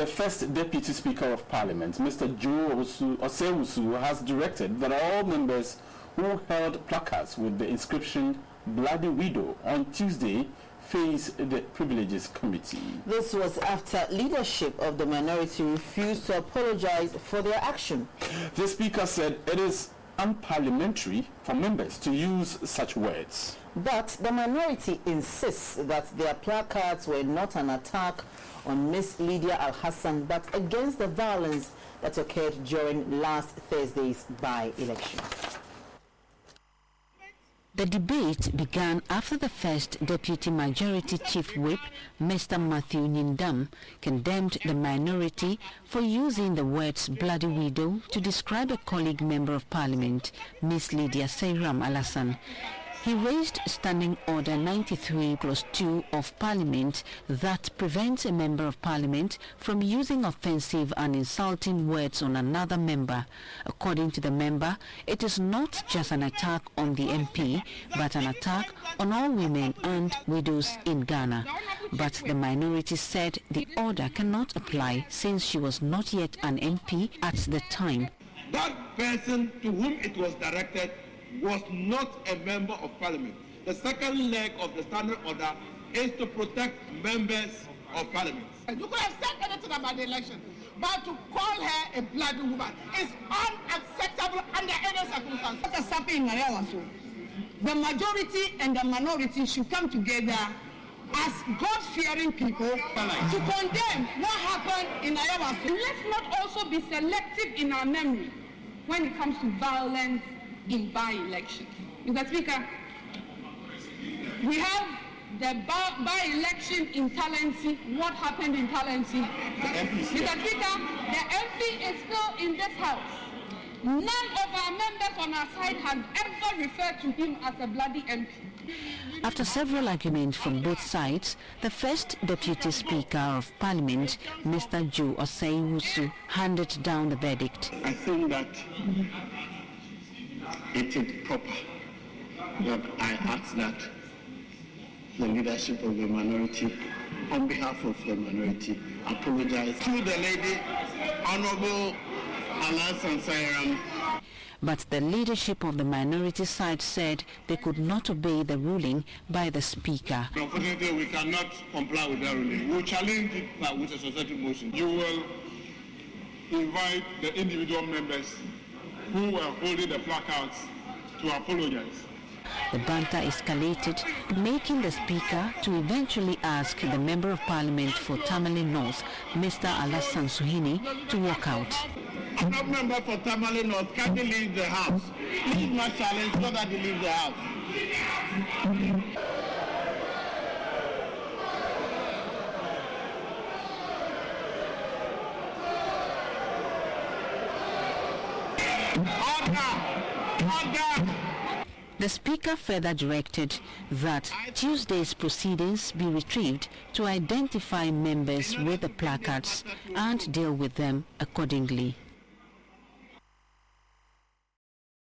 The first Deputy Speaker of Parliament, Mr. Joe Osei, has directed that all members who held placards with the inscription "Bloody Widow" on Tuesday face the Privileges Committee. This was after leadership of the minority refused to apologize for their action. The Speaker said it is unparliamentary for members to use such words. But the minority insists that their placards were not an attack on Miss Lydia Alhassan, but against the violence that occurred during last Thursday's by-election. The debate began after the first Deputy Majority Chief Whip, Mr. Matthew Nyindam, condemned the minority for using the words "bloody widow" to describe a colleague member of Parliament, Miss Lydia Seyram Alhassan. He raised Standing Order 93+2 of Parliament that prevents a member of Parliament from using offensive and insulting words on another member. According to the member, it is not just an attack on the MP, but an attack on all women and widows in Ghana. But the minority said the order cannot apply since she was not yet an MP at the time. That person to whom it was directed was not a member of Parliament. The second leg of the Standing Order is to protect members of Parliament. You could have said anything about the election, but to call her a bloody woman is unacceptable under any circumstance. What is happening in Ayawaso? The majority and the minority should come together as God-fearing people to condemn what happened in Ayawaso. Let's not also be selective in our memory when it comes to violence in by-elections. Mr. Speaker, we have the by-election in Talensi. What happened in Talensi? Mr. Speaker, the MP is still in this house. None of our members on our side has ever referred to him as a bloody MP. After several arguments from both sides, the first Deputy Speaker of Parliament, Mr. Joe Osei, handed down the verdict. I think that it is proper that I ask that the leadership of the minority, on behalf of the minority, apologize to the lady, Honorable Lydia Seyram. But the leadership of the minority side said they could not obey the ruling by the Speaker. Unfortunately, we cannot comply with that ruling. We will challenge it with a society motion. You will invite the individual members who were holding the placards to apologize. The banter escalated, making the Speaker to eventually ask the Member of Parliament for Tamale North, Mr. Alassane Suhuyini, to walk out. I'm not member for Tamale North. Can they leave the house? This is my challenge so that they leave the house. The Speaker further directed that Tuesday's proceedings be retrieved to identify members with the placards and deal with them accordingly.